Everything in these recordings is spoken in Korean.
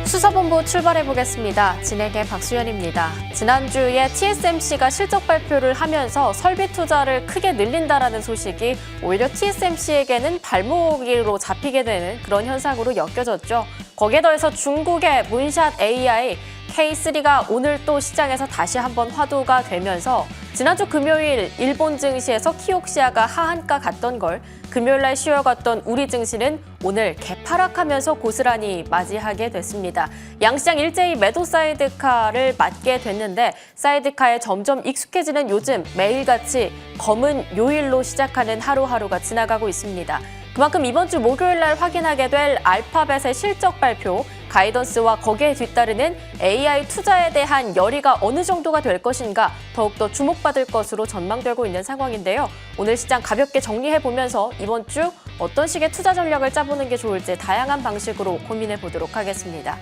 수사본부 출발해보겠습니다. 진행의 박수연입니다. 지난주에 TSMC가 실적 발표를 하면서 설비 투자를 크게 늘린다라는 소식이 오히려 TSMC에게는 발목으로 잡히게 되는 그런 현상으로 엮여졌죠. 거기에 더해서 중국의 문샷 AI K3가 오늘 또 시장에서 다시 한번 화두가 되면서 지난주 금요일 일본 증시에서 키옥시아가 하한가 갔던 걸 금요일 날 쉬어갔던 우리 증시는 오늘 개파락하면서 고스란히 맞이하게 됐습니다. 양시장 일제히 매도 사이드카를 맞게 됐는데 사이드카에 점점 익숙해지는 요즘 매일같이 검은 요일로 시작하는 하루하루가 지나가고 있습니다. 그만큼 이번 주 목요일 날 확인하게 될 알파벳의 실적 발표, 가이던스와 거기에 뒤따르는 AI 투자에 대한 열의가 어느 정도가 될 것인가 더욱더 주목받을 것으로 전망되고 있는 상황인데요. 오늘 시장 가볍게 정리해보면서 이번 주 어떤 식의 투자 전략을 짜보는 게 좋을지 다양한 방식으로 고민해보도록 하겠습니다.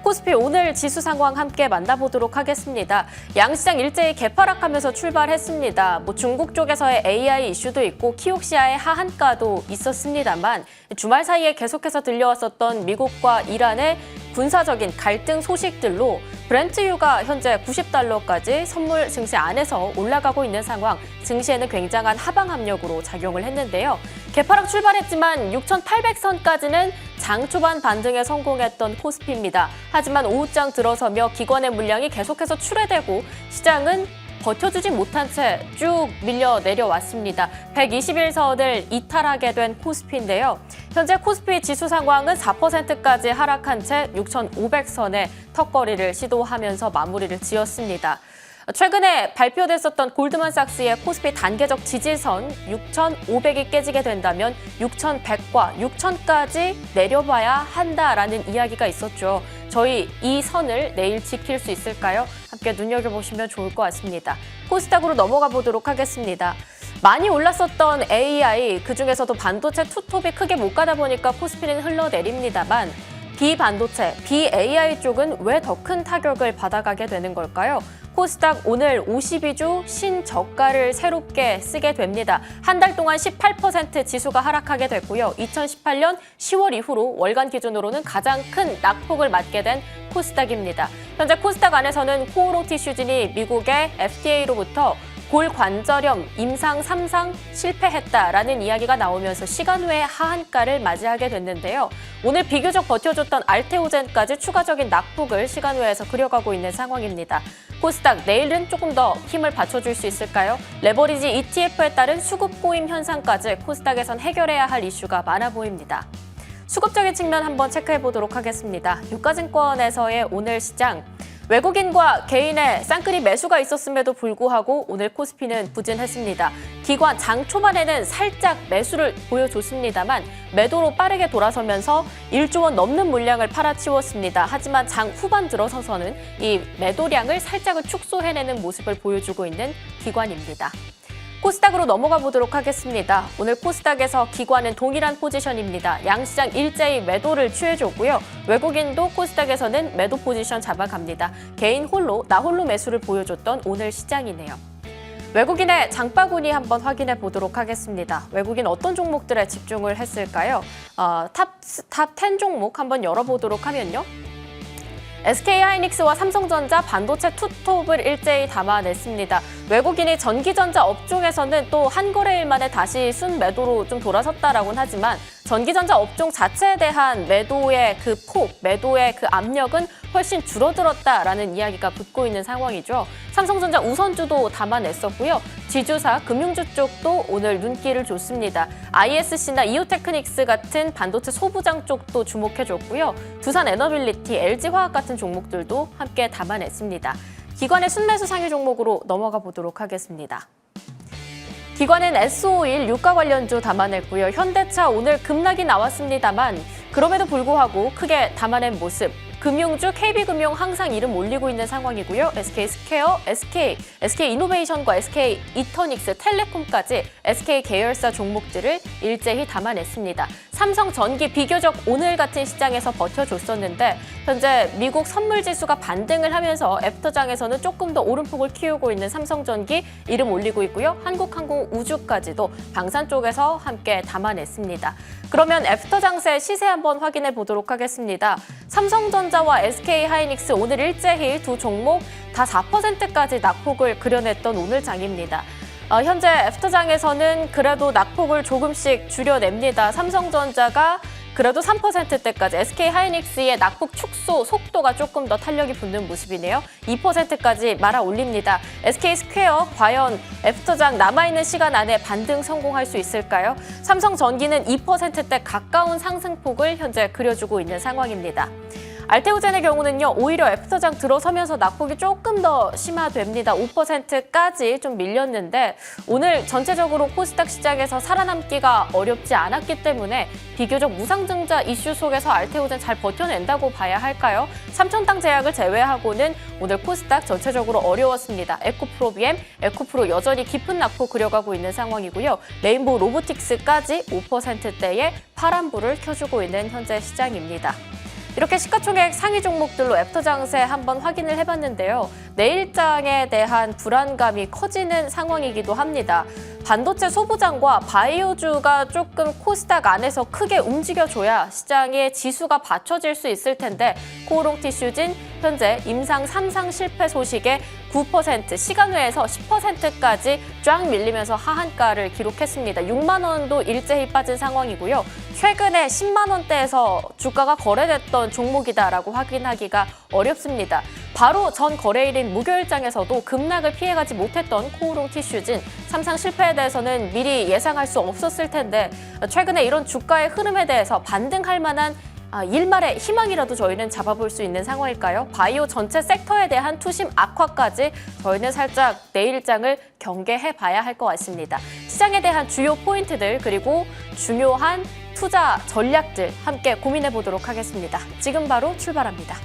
코스피 오늘 지수 상황 함께 만나보도록 하겠습니다. 양시장 일제히 개파락하면서 출발했습니다. 중국 쪽에서의 AI 이슈도 있고 키옥시아의 하한가도 있었습니다만 주말 사이에 계속해서 들려왔었던 미국과 이란의 군사적인 갈등 소식들로 브렌트유가 현재 90달러까지 선물 증시 안에서 올라가고 있는 상황, 증시에는 굉장한 하방 압력으로 작용을 했는데요. 개파락 출발했지만 6,800선까지는 장 초반 반등에 성공했던 코스피입니다. 하지만 오후장 들어서며 기관의 물량이 계속해서 출회되고 시장은 버텨주지 못한 채 쭉 밀려 내려왔습니다. 121선을 이탈하게 된 코스피인데요. 현재 코스피 지수 상황은 4%까지 하락한 채 6,500선의 턱걸이를 시도하면서 마무리를 지었습니다. 최근에 발표됐었던 골드만삭스의 코스피 단계적 지지선 6,500이 깨지게 된다면 6,100과 6,000까지 내려봐야 한다라는 이야기가 있었죠. 저희 이 선을 내일 지킬 수 있을까요? 함께 눈여겨보시면 좋을 것 같습니다. 코스닥으로 넘어가 보도록 하겠습니다. 많이 올랐었던 AI, 그중에서도 반도체 투톱이 크게 못 가다 보니까 코스피는 흘러내립니다만 비반도체, BAI 쪽은 왜 더 큰 타격을 받아가게 되는 걸까요? 코스닥 오늘 52주 신저가를 새롭게 쓰게 됩니다. 한 달 동안 18% 지수가 하락하게 됐고요. 2018년 10월 이후로 월간 기준으로는 가장 큰 낙폭을 맞게 된 코스닥입니다. 현재 코스닥 안에서는 코오로 티슈진이 미국의 FDA로부터 골관절염 임상 3상 실패했다라는 이야기가 나오면서 시간 외에 하한가를 맞이하게 됐는데요. 오늘 비교적 버텨줬던 알테오젠까지 추가적인 낙폭을 시간 외에서 그려가고 있는 상황입니다. 코스닥 내일은 조금 더 힘을 받쳐줄 수 있을까요? 레버리지 ETF에 따른 수급 고임 현상까지 코스닥에선 해결해야 할 이슈가 많아 보입니다. 수급적인 측면 한번 체크해 보도록 하겠습니다. 유가증권에서의 오늘 시장. 외국인과 개인의 쌍끌이 매수가 있었음에도 불구하고 오늘 코스피는 부진했습니다. 기관 장 초반에는 살짝 매수를 보여줬습니다만 매도로 빠르게 돌아서면서 1조 원 넘는 물량을 팔아치웠습니다. 하지만 장 후반 들어서서는 이 매도량을 살짝은 축소해내는 모습을 보여주고 있는 기관입니다. 코스닥으로 넘어가 보도록 하겠습니다. 오늘 코스닥에서 기관은 동일한 포지션입니다. 양시장 일제히 매도를 취해줬고요. 외국인도 코스닥에서는 매도 포지션 잡아갑니다. 개인 홀로, 나 홀로 매수를 보여줬던 오늘 시장이네요. 외국인의 장바구니 한번 확인해 보도록 하겠습니다. 외국인 어떤 종목들에 집중을 했을까요? 탑 10 종목 한번 열어보도록 하면요. SK하이닉스와 삼성전자 반도체 투톱을 일제히 담아냈습니다. 외국인이 전기전자 업종에서는 또 한 거래일 만에 다시 순매도로 좀 돌아섰다라고는 하지만 전기전자 업종 자체에 대한 매도의 그 폭, 매도의 그 압력은 훨씬 줄어들었다라는 이야기가 붙고 있는 상황이죠. 삼성전자 우선주도 담아냈었고요. 지주사, 금융주 쪽도 오늘 눈길을 줬습니다. ISC나 이오테크닉스 같은 반도체 소부장 쪽도 주목해줬고요. 두산 에너빌리티, LG화학 같은 종목들도 함께 담아냈습니다. 기관의 순매수 상위 종목으로 넘어가 보도록 하겠습니다. 기관은 S51 유가 관련주 담아냈고요. 현대차 오늘 급락이 나왔습니다만 그럼에도 불구하고 크게 담아낸 모습. 금융주 KB금융 항상 이름 올리고 있는 상황이고요. SK스퀘어, SK이노베이션과 SK이터닉스, 텔레콤까지 SK 계열사 종목들을 일제히 담아냈습니다. 삼성전기 비교적 오늘 같은 시장에서 버텨줬었는데 현재 미국 선물지수가 반등을 하면서 애프터장에서는 조금 더 오름폭을 키우고 있는 삼성전기 이름 올리고 있고요. 한국항공우주까지도 방산 쪽에서 함께 담아냈습니다. 그러면 애프터장세 시세 한번 확인해 보도록 하겠습니다. 삼성전자와 SK하이닉스 오늘 일제히 두 종목 다 4%까지 낙폭을 그려냈던 오늘 장입니다. 현재 애프터장에서는 그래도 낙폭을 조금씩 줄여냅니다. 삼성전자가 그래도 3%대까지, SK하이닉스의 낙폭 축소 속도가 조금 더 탄력이 붙는 모습이네요. 2%까지 말아 올립니다. SK스퀘어 과연 애프터장 남아있는 시간 안에 반등 성공할 수 있을까요? 삼성전기는 2%대 가까운 상승폭을 현재 그려주고 있는 상황입니다. 알테오젠의 경우는요, 오히려 애프터장 들어서면서 낙폭이 조금 더 심화됩니다. 5%까지 좀 밀렸는데 오늘 전체적으로 코스닥 시장에서 살아남기가 어렵지 않았기 때문에 비교적 무상증자 이슈 속에서 알테오젠 잘 버텨낸다고 봐야 할까요? 3,000당 제약을 제외하고는 오늘 코스닥 전체적으로 어려웠습니다. 에코프로, 에코프로 여전히 깊은 낙폭 그려가고 있는 상황이고요. 레인보우 로보틱스까지 5%대의 파란불을 켜주고 있는 현재 시장입니다. 이렇게 시가총액 상위 종목들로 애프터장세 한번 확인을 해봤는데요. 내일장에 대한 불안감이 커지는 상황이기도 합니다. 반도체 소부장과 바이오주가 조금 코스닥 안에서 크게 움직여줘야 시장의 지수가 받쳐질 수 있을 텐데 코오롱 티슈진 현재 임상 3상 실패 소식에 9%, 시간외에서 10%까지 쫙 밀리면서 하한가를 기록했습니다. 6만 원도 일제히 빠진 상황이고요. 최근에 10만 원대에서 주가가 거래됐던 종목이다라고 확인하기가 어렵습니다. 바로 전 거래일인 목요일장에서도 급락을 피해가지 못했던 코오롱 티슈진, 3상 실패에 대해서는 미리 예상할 수 없었을 텐데 최근에 이런 주가의 흐름에 대해서 반등할 만한 일말의 희망이라도 저희는 잡아볼 수 있는 상황일까요? 바이오 전체 섹터에 대한 투심 악화까지 저희는 살짝 내일장을 경계해봐야 할 것 같습니다. 시장에 대한 주요 포인트들 그리고 중요한 투자 전략들 함께 고민해보도록 하겠습니다. 지금 바로 출발합니다.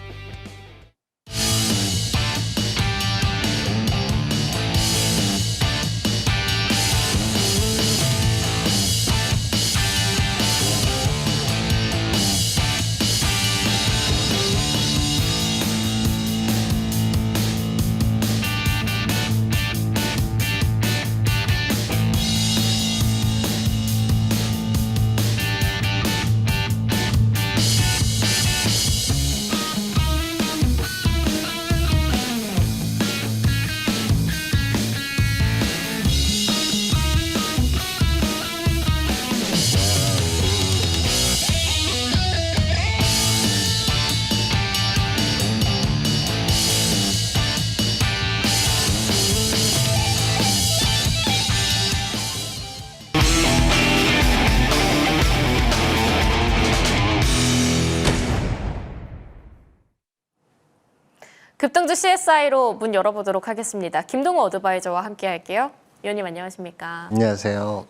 급등주 CSI로 문 열어보도록 하겠습니다. 김동우 어드바이저와 함께 할게요. 위원님 안녕하십니까? 안녕하세요.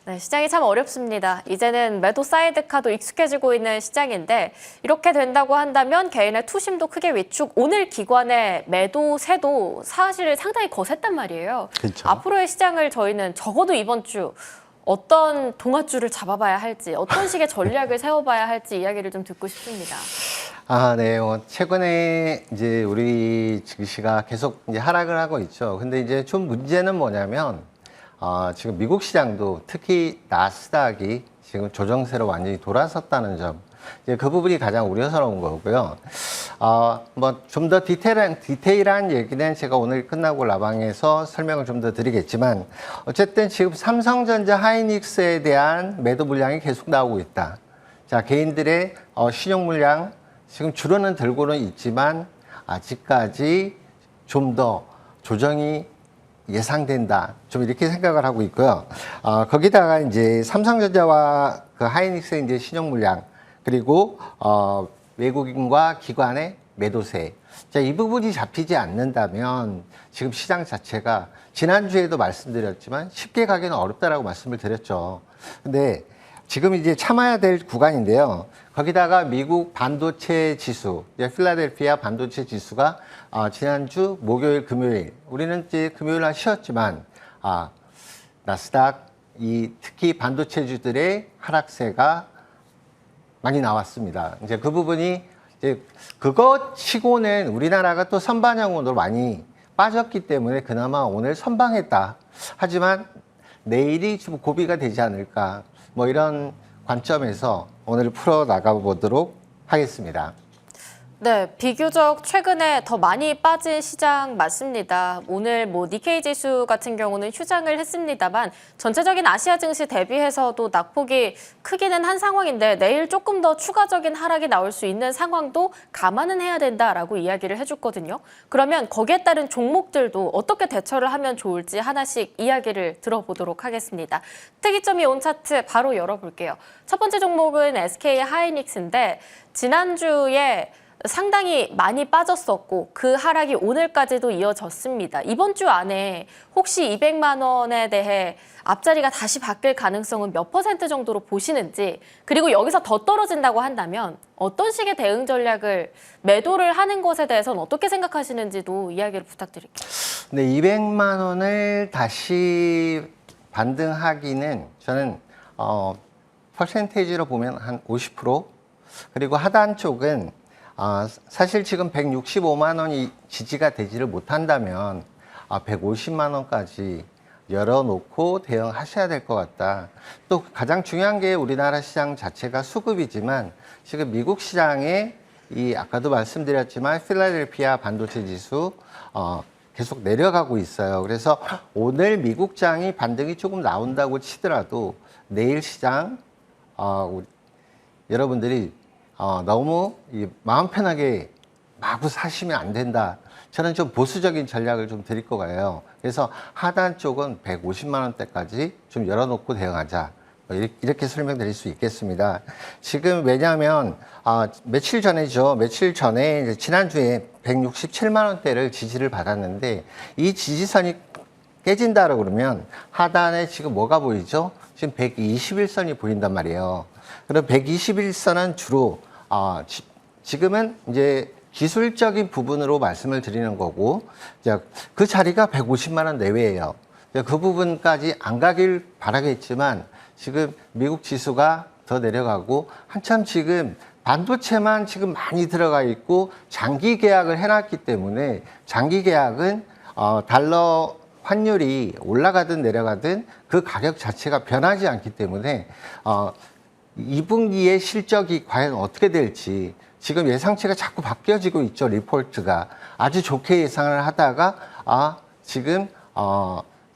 네, 시장이 참 어렵습니다. 이제는 매도 사이드카도 익숙해지고 있는 시장인데 이렇게 된다고 한다면 개인의 투심도 크게 위축, 오늘 기관의 매도세도 사실 상당히 거셌단 말이에요. 그렇죠. 앞으로의 시장을 저희는 적어도 이번 주 어떤 동아줄을 잡아봐야 할지, 어떤 식의 전략을 세워봐야 할지 이야기를 좀 듣고 싶습니다. 네. 최근에 이제 우리 증시가 계속 이제 하락을 하고 있죠. 근데 이제 좀 문제는 뭐냐면, 지금 미국 시장도 특히 나스닥이 지금 조정세로 완전히 돌아섰다는 점. 이제 그 부분이 가장 우려스러운 거고요. 뭐 좀 더 디테일한 얘기는 제가 오늘 끝나고 라방에서 설명을 좀 더 드리겠지만, 어쨌든 지금 삼성전자 하이닉스에 대한 매도 물량이 계속 나오고 있다. 자, 개인들의 신용 물량 지금 줄어는 들고는 있지만 아직까지 좀 더 조정이 예상된다. 좀 이렇게 생각을 하고 있고요. 거기다가 이제 삼성전자와 그 하이닉스의 이제 신용 물량 그리고 외국인과 기관의 매도세. 자, 이 부분이 잡히지 않는다면 지금 시장 자체가 지난주에도 말씀드렸지만 쉽게 가기는 어렵다라고 말씀을 드렸죠. 근데 지금 이제 참아야 될 구간인데요. 거기다가 미국 반도체 지수, 필라델피아 반도체 지수가 지난주 목요일, 금요일, 우리는 이제 금요일 날 쉬었지만 나스닥 특히 반도체주들의 하락세가 많이 나왔습니다. 이제 그 부분이 이제 그것 치고는 우리나라가 또 선반영으로 많이 빠졌기 때문에 그나마 오늘 선방했다. 하지만 내일이 좀 고비가 되지 않을까. 뭐 이런 관점에서 오늘 풀어 나가 보도록 하겠습니다. 네, 비교적 최근에 더 많이 빠진 시장 맞습니다. 오늘 뭐 니케이 지수 같은 경우는 휴장을 했습니다만 전체적인 아시아 증시 대비해서도 낙폭이 크기는 한 상황인데 내일 조금 더 추가적인 하락이 나올 수 있는 상황도 감안은 해야 된다라고 이야기를 해줬거든요. 그러면 거기에 따른 종목들도 어떻게 대처를 하면 좋을지 하나씩 이야기를 들어보도록 하겠습니다. 특이점이 온 차트 바로 열어볼게요. 첫 번째 종목은 SK 하이닉스인데 지난주에 상당히 많이 빠졌었고 그 하락이 오늘까지도 이어졌습니다. 이번 주 안에 혹시 200만 원에 대해 앞자리가 다시 바뀔 가능성은 몇 % 정도로 보시는지, 그리고 여기서 더 떨어진다고 한다면 어떤 식의 대응 전략을 매도를 하는 것에 대해서는 어떻게 생각하시는지도 이야기를 부탁드릴게요. 네, 200만 원을 다시 반등하기는 저는 퍼센테이지로 보면 한 50%, 그리고 하단 쪽은 사실 지금 165만 원이 지지가 되지를 못한다면 150만 원까지 열어놓고 대응하셔야 될 것 같다. 또 가장 중요한 게 우리나라 시장 자체가 수급이지만 지금 미국 시장에 이 아까도 말씀드렸지만 필라델피아 반도체 지수 계속 내려가고 있어요. 그래서 오늘 미국장이 반등이 조금 나온다고 치더라도 내일 시장 여러분들이 너무 마음 편하게 마구 사시면 안 된다. 저는 좀 보수적인 전략을 좀 드릴 거예요. 그래서 하단 쪽은 150만 원대까지 좀 열어놓고 대응하자. 이렇게 설명드릴 수 있겠습니다. 지금 왜냐하면 며칠 전에죠. 며칠 전에 이제 지난주에 167만 원대를 지지를 받았는데 이 지지선이 깨진다고 그러면 하단에 지금 뭐가 보이죠? 지금 121선이 보인단 말이에요. 그럼 121선은 주로 지금은 이제 기술적인 부분으로 말씀을 드리는 거고 그 자리가 150만 원 내외예요. 그 부분까지 안 가길 바라겠지만 지금 미국 지수가 더 내려가고 한참 지금 반도체만 지금 많이 들어가 있고 장기 계약을 해놨기 때문에 장기 계약은 달러 환율이 올라가든 내려가든 그 가격 자체가 변하지 않기 때문에 2분기의 실적이 과연 어떻게 될지 지금 예상치가 자꾸 바뀌어지고 있죠. 리포트가 아주 좋게 예상을 하다가 지금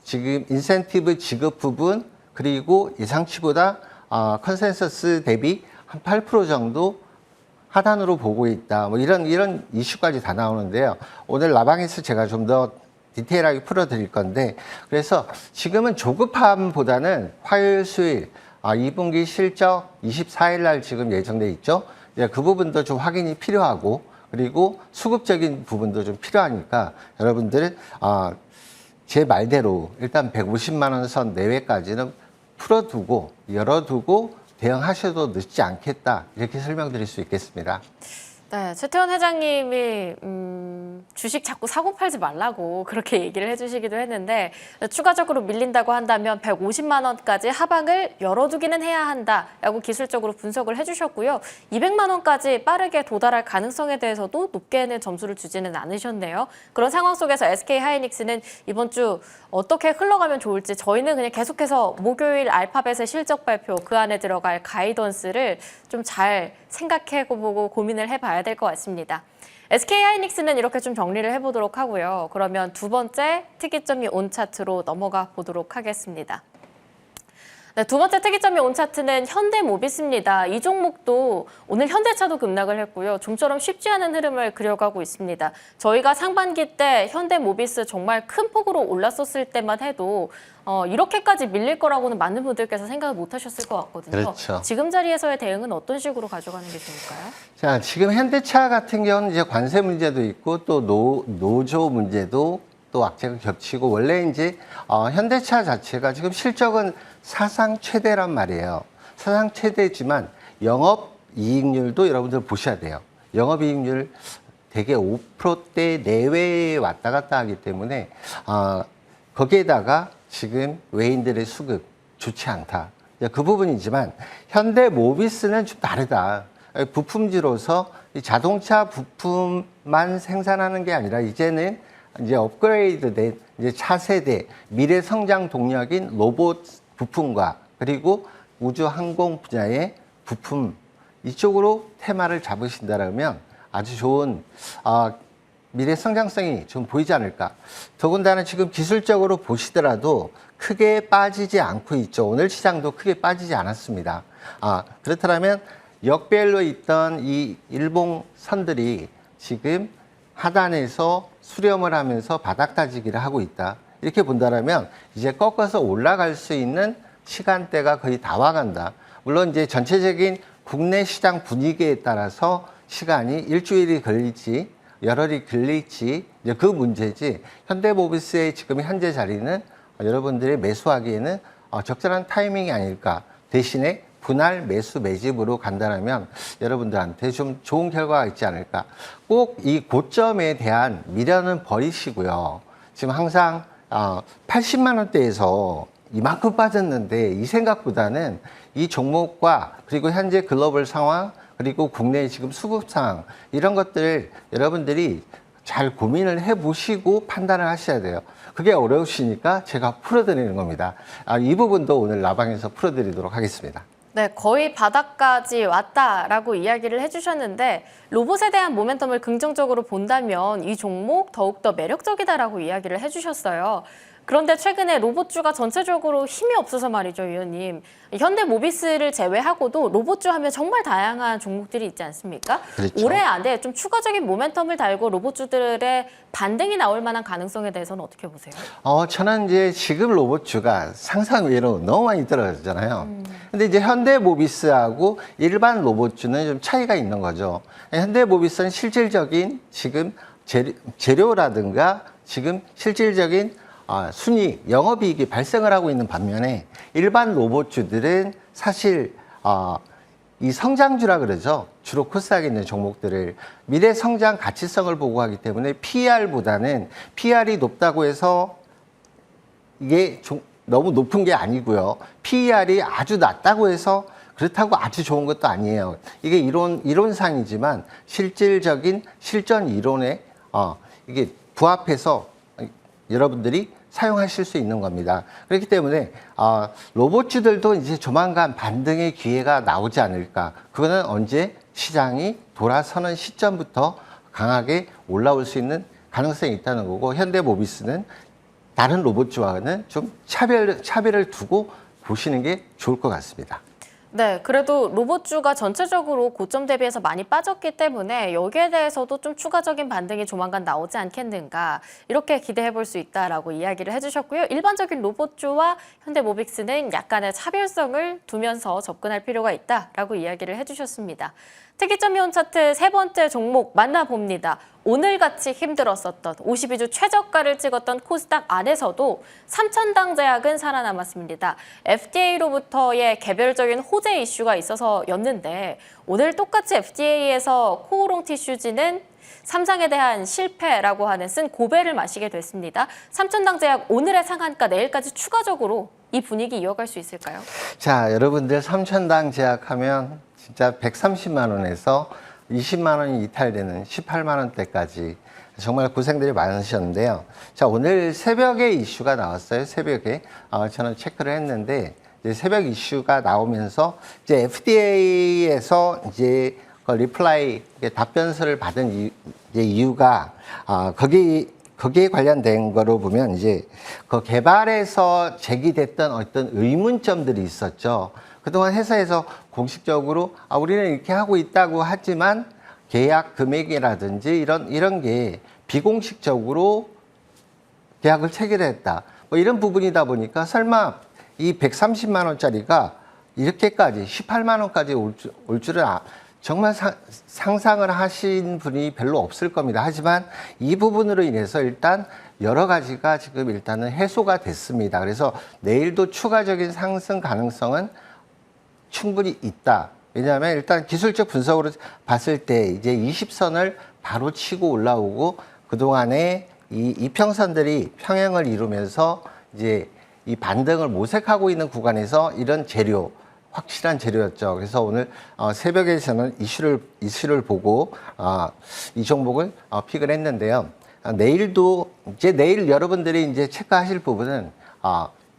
인센티브 지급 부분 그리고 예상치보다 컨센서스 대비 한 8% 정도 하단으로 보고 있다. 뭐 이런 이슈까지 다 나오는데요. 오늘 라방에서 제가 좀 더 디테일하게 풀어드릴 건데 그래서 지금은 조급함보다는 화요일, 수요일 2분기 실적 24일 날 지금 예정돼 있죠. 그 부분도 좀 확인이 필요하고 그리고 수급적인 부분도 좀 필요하니까 여러분들은 제 말대로 일단 150만 원 선 내외까지는 풀어두고 열어두고 대응하셔도 늦지 않겠다 이렇게 설명드릴 수 있겠습니다. 네, 최태원 회장님이 주식 자꾸 사고 팔지 말라고 그렇게 얘기를 해주시기도 했는데 추가적으로 밀린다고 한다면 150만 원까지 하방을 열어두기는 해야 한다라고 기술적으로 분석을 해주셨고요. 200만 원까지 빠르게 도달할 가능성에 대해서도 높게는 점수를 주지는 않으셨네요. 그런 상황 속에서 SK 하이닉스는 이번 주 어떻게 흘러가면 좋을지 저희는 그냥 계속해서 목요일 알파벳의 실적 발표 그 안에 들어갈 가이던스를 좀 잘 생각해보고 고민을 해봐야 될 것 같습니다. SK 하이닉스는 이렇게 좀 정리를 해보도록 하고요. 그러면 두 번째 특이점이 온 차트로 넘어가 보도록 하겠습니다. 네, 두 번째 특이점이 온 차트는 현대모비스입니다. 이 종목도 오늘 현대차도 급락을 했고요. 좀처럼 쉽지 않은 흐름을 그려가고 있습니다. 저희가 상반기 때 현대모비스 정말 큰 폭으로 올랐었을 때만 해도 이렇게까지 밀릴 거라고는 많은 분들께서 생각을 못 하셨을 것 같거든요. 그렇죠. 지금 자리에서의 대응은 어떤 식으로 가져가는 게 좋을까요? 자, 지금 현대차 같은 경우는 이제 관세 문제도 있고 또 노조 문제도 또 악재가 겹치고 원래 이제 현대차 자체가 지금 실적은 사상 최대란 말이에요. 사상 최대지만 영업 이익률도 여러분들 보셔야 돼요. 영업 이익률 대개 5%대 내외에 왔다 갔다 하기 때문에 거기에다가 지금 외인들의 수급 좋지 않다. 이제 그 부분이지만 현대 모비스는 좀 다르다. 부품지로서 이 자동차 부품만 생산하는 게 아니라 이제는 이제 업그레이드된 이제 차세대 미래 성장 동력인 로봇 부품과 그리고 우주 항공 분야의 부품 이쪽으로 테마를 잡으신다면 아주 좋은 미래 성장성이 좀 보이지 않을까. 더군다나 지금 기술적으로 보시더라도 크게 빠지지 않고 있죠. 오늘 시장도 크게 빠지지 않았습니다. 그렇다면 역배열로 있던 이 일봉선들이 지금 하단에서 수렴을 하면서 바닥 다지기를 하고 있다. 이렇게 본다면 이제 꺾어서 올라갈 수 있는 시간대가 거의 다 와간다. 물론 이제 전체적인 국내 시장 분위기에 따라서 시간이 일주일이 걸릴지 열흘이 걸릴지 이제 그 문제지 현대모비스의 지금 현재 자리는 여러분들이 매수하기에는 적절한 타이밍이 아닐까. 대신에 분할 매수 매집으로 간다면 여러분들한테 좀 좋은 결과가 있지 않을까. 꼭 이 고점에 대한 미련은 버리시고요. 지금 항상 80만 원대에서 이만큼 빠졌는데 이 생각보다는 이 종목과 그리고 현재 글로벌 상황 그리고 국내 지금 수급 상황 이런 것들을 여러분들이 잘 고민을 해보시고 판단을 하셔야 돼요. 그게 어려우시니까 제가 풀어드리는 겁니다. 이 부분도 오늘 라방에서 풀어드리도록 하겠습니다. 네, 거의 바닥까지 왔다라고 이야기를 해주셨는데 로봇에 대한 모멘텀을 긍정적으로 본다면 이 종목 더욱더 매력적이다라고 이야기를 해주셨어요. 그런데 최근에 로봇주가 전체적으로 힘이 없어서 말이죠, 위원님. 현대모비스를 제외하고도 로봇주 하면 정말 다양한 종목들이 있지 않습니까? 그렇죠. 올해 안에 좀 추가적인 모멘텀을 달고 로봇주들의 반등이 나올 만한 가능성에 대해서는 어떻게 보세요? 저는 이제 지금 로봇주가 상상 외로 너무 많이 떨어졌잖아요. 근데 이제 현대모비스하고 일반 로봇주는 좀 차이가 있는 거죠. 현대모비스는 실질적인 지금 재료라든가 지금 실질적인 순이익, 영업이익이 발생을 하고 있는 반면에 일반 로봇주들은 사실 이 성장주라 그러죠. 주로 코스닥에 있는 종목들을 미래 성장 가치성을 보고 하기 때문에 PER보다는 PER이 높다고 해서 이게 너무 높은 게 아니고요. PER이 아주 낮다고 해서 그렇다고 아주 좋은 것도 아니에요. 이게 이론상이지만 실질적인 실전 이론에 이게 부합해서 여러분들이 사용하실 수 있는 겁니다. 그렇기 때문에 로봇주들도 이제 조만간 반등의 기회가 나오지 않을까. 그거는 언제 시장이 돌아서는 시점부터 강하게 올라올 수 있는 가능성이 있다는 거고 현대모비스는 다른 로봇주와는 좀 차별을 두고 보시는 게 좋을 것 같습니다. 네, 그래도 로봇주가 전체적으로 고점 대비해서 많이 빠졌기 때문에 여기에 대해서도 좀 추가적인 반등이 조만간 나오지 않겠는가 이렇게 기대해 볼 수 있다라고 이야기를 해주셨고요. 일반적인 로봇주와 현대모비스는 약간의 차별성을 두면서 접근할 필요가 있다라고 이야기를 해주셨습니다. 특이점 이온 차트 세 번째 종목 만나봅니다. 오늘같이 힘들었었던 52주 최저가를 찍었던 코스닥 안에서도 삼천당 제약은 살아남았습니다. FDA로부터의 개별적인 호재 이슈가 있어서였는데 오늘 똑같이 FDA에서 코오롱 티슈지는 삼상에 대한 실패라고 하는 쓴 고배를 마시게 됐습니다. 삼천당 제약 오늘의 상한가 내일까지 추가적으로 이 분위기 이어갈 수 있을까요? 자, 여러분들 삼천당 제약하면 진짜 130만 원에서 20만 원이 이탈되는 18만 원대까지 정말 고생들이 많으셨는데요. 자, 오늘 새벽에 이슈가 나왔어요. 새벽에 저는 체크를 했는데 이제 새벽 이슈가 나오면서 이제 FDA에서 이제 그 리플라이 답변서를 받은 이유가 거기에 관련된 거로 보면 이제 그 개발에서 제기됐던 어떤 의문점들이 있었죠. 그동안 회사에서 공식적으로 우리는 이렇게 하고 있다고 하지만 계약 금액이라든지 이런 게 비공식적으로 계약을 체결했다. 뭐 이런 부분이다 보니까 설마 이 130만 원짜리가 이렇게까지 18만 원까지 올 줄은 정말 상상을 하신 분이 별로 없을 겁니다. 하지만 이 부분으로 인해서 일단 여러 가지가 지금 일단은 해소가 됐습니다. 그래서 내일도 추가적인 상승 가능성은 충분히 있다. 왜냐하면 일단 기술적 분석으로 봤을 때 이제 20선을 바로 치고 올라오고 그동안에 이 이평선들이 평행을 이루면서 이제 이 반등을 모색하고 있는 구간에서 이런 재료, 확실한 재료였죠. 그래서 오늘 새벽에 저는 이슈를 보고 이 종목을 픽을 했는데요. 내일도 이제 내일 여러분들이 이제 체크하실 부분은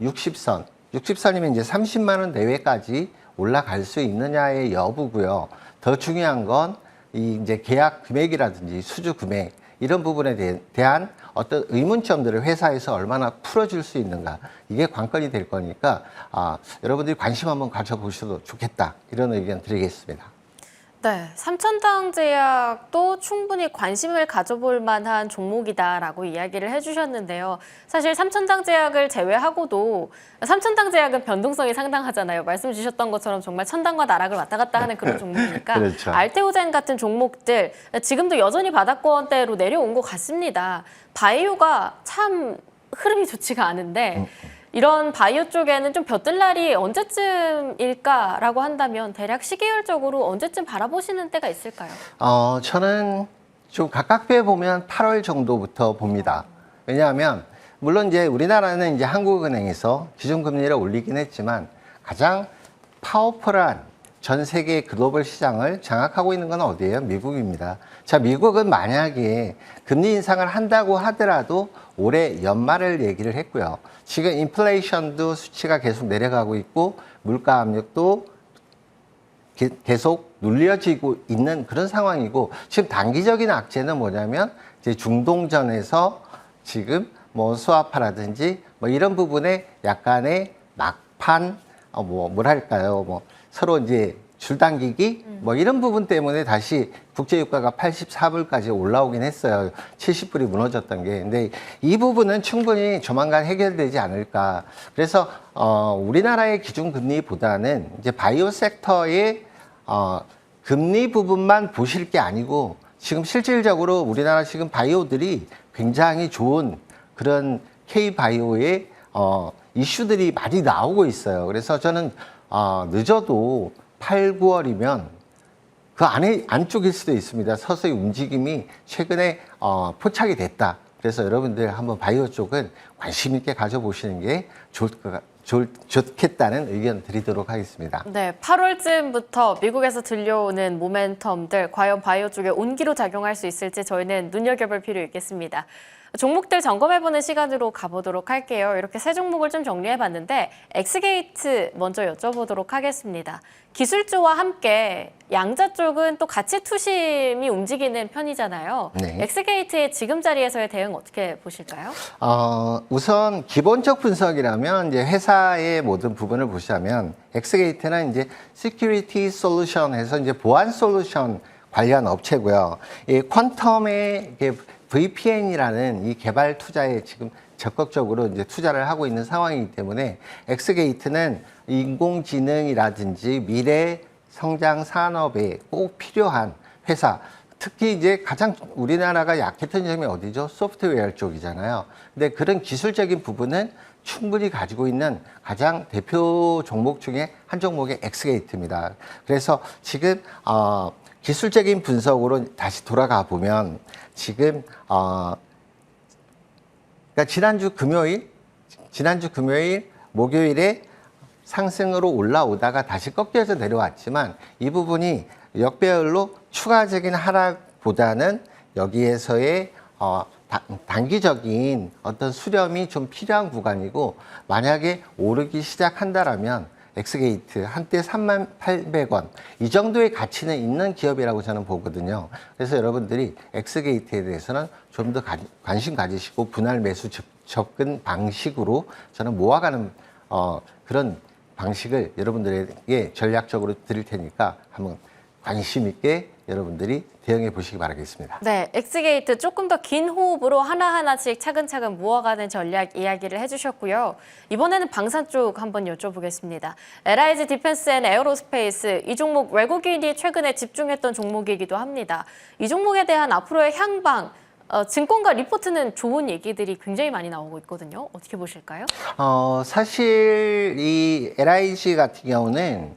60선이면 이제 30만 원 내외까지 올라갈 수 있느냐의 여부고요. 더 중요한 건 이 이제 계약 금액이라든지 수주 금액 이런 부분에 대한 어떤 의문점들을 회사에서 얼마나 풀어줄 수 있는가 이게 관건이 될 거니까 여러분들이 관심 한번 가져보셔도 좋겠다 이런 의견 드리겠습니다. 네, 삼천당제약도 충분히 관심을 가져볼 만한 종목이다라고 이야기를 해주셨는데요. 사실 삼천당제약을 제외하고도 삼천당제약은 변동성이 상당하잖아요. 말씀 주셨던 것처럼 정말 천당과 나락을 왔다 갔다 하는 그런 종목이니까 그렇죠. 알테오젠 같은 종목들 지금도 여전히 바닥권대로 내려온 것 같습니다. 바이오가 참 흐름이 좋지가 않은데 이런 바이오 쪽에는 좀 벼뜰 날이 언제쯤일까라고 한다면 대략 시기열적으로 언제쯤 바라보시는 때가 있을까요? 저는 좀 가깝게 보면 8월 정도부터 봅니다. 왜냐하면 물론 이제 우리나라는 이제 한국은행에서 기준금리를 올리긴 했지만 가장 파워풀한 전 세계 글로벌 시장을 장악하고 있는 건 어디예요? 미국입니다. 자, 미국은 만약에 금리 인상을 한다고 하더라도 올해 연말을 얘기를 했고요. 지금 인플레이션도 수치가 계속 내려가고 있고 물가 압력도 계속 눌려지고 있는 그런 상황이고 지금 단기적인 악재는 뭐냐면 이제 중동전에서 지금 뭐 수아파라든지 뭐 이런 부분에 약간의 막판 뭐랄까요 뭐 서로 이제 줄 당기기 뭐 이런 부분 때문에 다시 국제유가가 84불까지 올라오긴 했어요. 70불이 무너졌던 게. 근데 이 부분은 충분히 조만간 해결되지 않을까. 그래서 우리나라의 기준금리보다는 이제 바이오 섹터의 금리 부분만 보실 게 아니고 지금 실질적으로 우리나라 지금 바이오들이 굉장히 좋은 그런 K바이오의 이슈들이 많이 나오고 있어요. 그래서 저는 늦어도 8, 9월이면 그 안쪽일 수도 있습니다. 서서히 움직임이 최근에 포착이 됐다. 그래서 여러분들 한번 바이오 쪽은 관심 있게 가져보시는 게 좋겠다는 의견 드리도록 하겠습니다. 네, 8월쯤부터 미국에서 들려오는 모멘텀들 과연 바이오 쪽에 온기로 작용할 수 있을지 저희는 눈여겨볼 필요 있겠습니다. 종목들 점검해보는 시간으로 가보도록 할게요. 이렇게 세 종목을 좀 정리해봤는데 엑스게이트 먼저 여쭤보도록 하겠습니다. 기술주와 함께 양자 쪽은 또 같이 투심이 움직이는 편이잖아요. 네. 엑스게이트의 지금 자리에서의 대응 어떻게 보실까요? 우선 기본적 분석이라면 이제 회사의 모든 부분을 보시자면 엑스게이트는 이제 시큐리티 솔루션에서 이제 보안 솔루션 관련 업체고요. 이 퀀텀의 VPN이라는 이 개발 투자에 지금 적극적으로 이제 투자를 하고 있는 상황이기 때문에 엑스게이트는 인공지능이라든지 미래 성장 산업에 꼭 필요한 회사, 특히 이제 가장 우리나라가 약했던 점이 어디죠? 소프트웨어 쪽이잖아요. 근데 그런 기술적인 부분은 충분히 가지고 있는 가장 대표 종목 중에 한 종목이 엑스게이트입니다. 그래서 지금 기술적인 분석으로 다시 돌아가 보면 지금 그러니까 지난주 금요일, 목요일에 상승으로 올라오다가 다시 꺾여서 내려왔지만 이 부분이 역배열로 추가적인 하락보다는 여기에서의 단기적인 어떤 수렴이 좀 필요한 구간이고 만약에 오르기 시작한다라면 엑스게이트 한때 38,000원 이 정도의 가치는 있는 기업이라고 저는 보거든요. 그래서 여러분들이 엑스게이트에 대해서는 좀 더 관심 가지시고 분할 매수 접근 방식으로 저는 모아가는 그런 방식을 여러분들에게 전략적으로 드릴 테니까 한번 관심 있게 여러분들이 대응해 보시기 바라겠습니다. 네, 엑스게이트 조금 더 긴 호흡으로 하나하나씩 차근차근 모아가는 전략 이야기를 해주셨고요. 이번에는 방산 쪽 한번 여쭤보겠습니다. LIG 디펜스 앤 에어로스페이스, 이 종목 외국인이 최근에 집중했던 종목이기도 합니다. 이 종목에 대한 앞으로의 향방, 증권가 리포트는 좋은 얘기들이 굉장히 많이 나오고 있거든요. 어떻게 보실까요? 사실 이 LIG 같은 경우는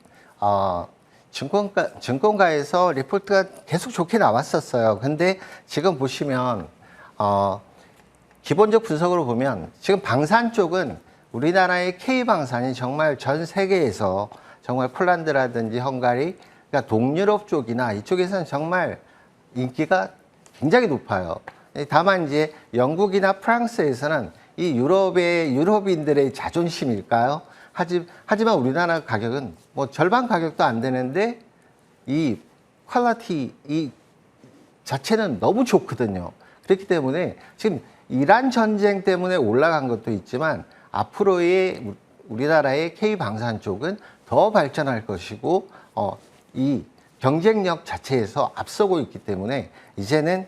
증권가에서 리포트가 계속 좋게 나왔었어요. 근데 지금 보시면 기본적 분석으로 보면 지금 방산 쪽은 우리나라의 K방산이 정말 전 세계에서 정말 폴란드라든지 헝가리, 그러니까 동유럽 쪽이나 이쪽에서는 정말 인기가 굉장히 높아요. 다만 이제 영국이나 프랑스에서는 이 유럽인들의 자존심일까요? 하지만 우리나라 가격은 뭐 절반 가격도 안 되는데 이 퀄리티 이 자체는 너무 좋거든요. 그렇기 때문에 지금 이란 전쟁 때문에 올라간 것도 있지만 앞으로의 우리나라의 K방산 쪽은 더 발전할 것이고 이 경쟁력 자체에서 앞서고 있기 때문에 이제는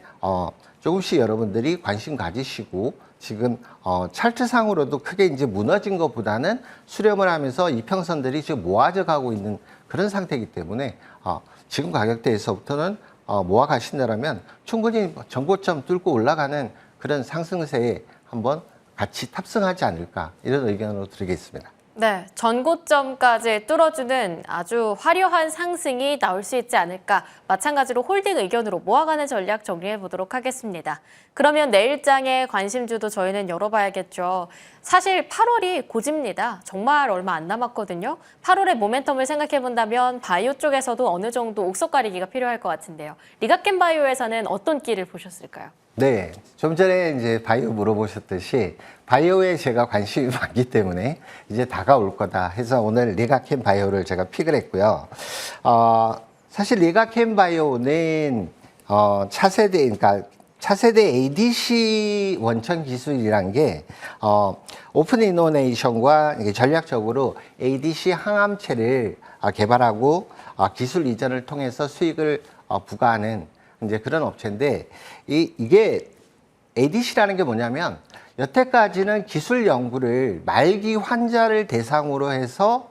조금씩 여러분들이 관심 가지시고 지금 차트상으로도 크게 이제 무너진 것보다는 수렴을 하면서 이평선들이 지금 모아져 가고 있는 그런 상태이기 때문에 지금 가격대에서부터는 모아 가신다면 충분히 전고점 뚫고 올라가는 그런 상승세에 한번 같이 탑승하지 않을까 이런 의견으로 드리겠습니다. 네, 전고점까지 뚫어주는 아주 화려한 상승이 나올 수 있지 않을까. 마찬가지로 홀딩 의견으로 모아가는 전략 정리해 보도록 하겠습니다. 그러면 내일장의 관심주도 저희는 열어봐야겠죠. 사실 8월이 고집니다. 정말 얼마 안 남았거든요. 8월의 모멘텀을 생각해 본다면 바이오 쪽에서도 어느 정도 옥석 가리기가 필요할 것 같은데요. 리가켄 바이오에서는 어떤 끼를 보셨을까요? 네, 좀 전에 이제 바이오 물어보셨듯이 바이오에 제가 관심이 많기 때문에 이제 다가올 거다 해서 오늘 리가켄 바이오를 제가 픽을 했고요. 사실 리가켄 바이오는 차세대 ADC 원천 기술이란 게 오픈 이노네이션과 전략적으로 ADC 항암체를 개발하고 기술 이전을 통해서 수익을 부과하는 이제 그런 업체인데 이게 ADC라는 게 뭐냐면 여태까지는 기술 연구를 말기 환자를 대상으로 해서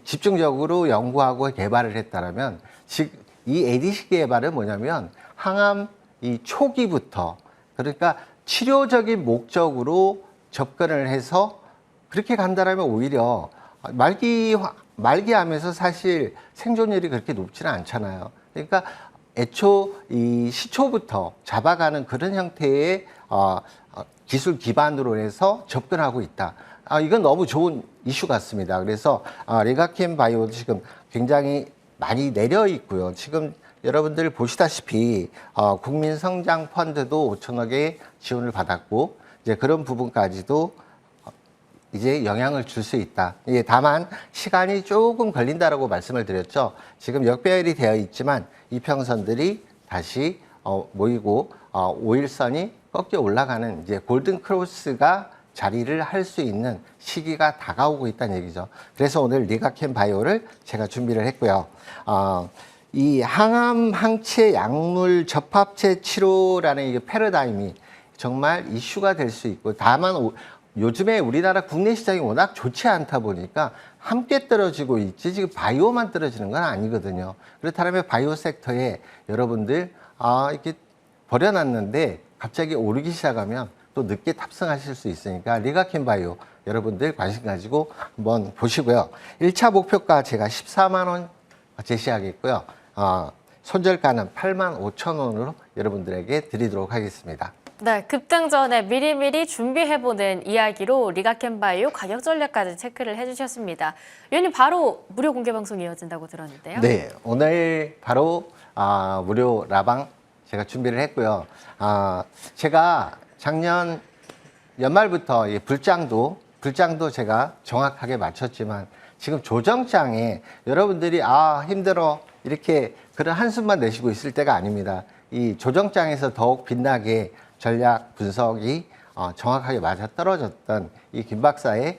집중적으로 연구하고 개발을 했다라면 즉 이 ADC 개발은 뭐냐면 항암 이 초기부터 그러니까 치료적인 목적으로 접근을 해서 그렇게 간다라면 오히려 말기암에서 사실 생존율이 그렇게 높지는 않잖아요. 그러니까 애초 이 시초부터 잡아가는 그런 형태의 기술 기반으로 해서 접근하고 있다. 이건 너무 좋은 이슈 같습니다. 그래서 리가켄 바이오도 지금 굉장히 많이 내려 있고요. 지금 여러분들 보시다시피 국민성장펀드도 5천억의 지원을 받았고 이제 그런 부분까지도 이제 영향을 줄 수 있다. 다만 시간이 조금 걸린다라고 말씀을 드렸죠. 지금 역배열이 되어 있지만 이평선들이 다시 모이고 5일선이 꺾여 올라가는 이제 골든 크로스가 자리를 할 수 있는 시기가 다가오고 있다는 얘기죠. 그래서 오늘 리가켄 바이오를 제가 준비를 했고요. 이 항암 항체 약물 접합체 치료라는 이 패러다임이 정말 이슈가 될 수 있고 다만 요즘에 우리나라 국내 시장이 워낙 좋지 않다 보니까 함께 떨어지고 있지 지금 바이오만 떨어지는 건 아니거든요. 그렇다면 바이오 섹터에 여러분들 이렇게 버려놨는데 갑자기 오르기 시작하면 또 늦게 tab승하실 수 있으니까 리가켄 바이오 여러분들 관심 가지고 한번 보시고요. 1차 목표가 제가 14만 원 제시하겠고요. 손절가는 8만 5천 원으로 여러분들에게 드리도록 하겠습니다. 네, 급등 전에 미리미리 준비해보는 이야기로 리가켄 바이오 가격 전략까지 체크를 해주셨습니다. 위원님 바로 무료 공개 방송이 이어진다고 들었는데요. 네, 오늘 바로 무료 라방 제가 준비를 했고요. 제가 작년 연말부터 불장도 제가 정확하게 맞췄지만 지금 조정장에 여러분들이 힘들어 이렇게 그런 한숨만 내쉬고 있을 때가 아닙니다. 이 조정장에서 더욱 빛나게 전략 분석이 정확하게 맞아떨어졌던 이 김 박사의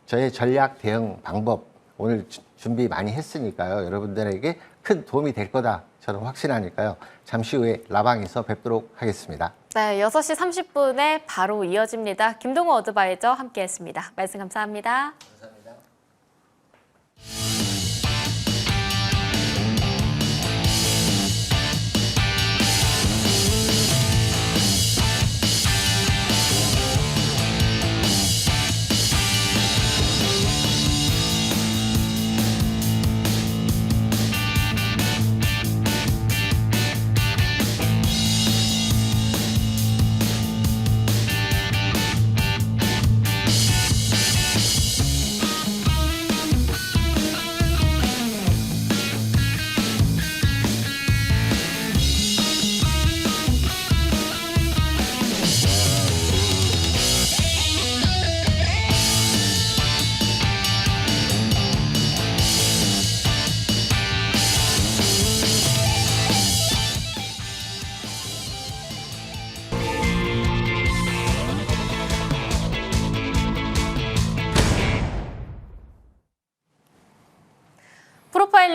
저의 전략 대응 방법 오늘 준비 많이 했으니까요. 여러분들에게 큰 도움이 될 거다 저는 확신하니까요. 잠시 후에 라방에서 뵙도록 하겠습니다. 네, 6시 30분에 바로 이어집니다. 김동호 어드바이저 함께했습니다. 말씀 감사합니다.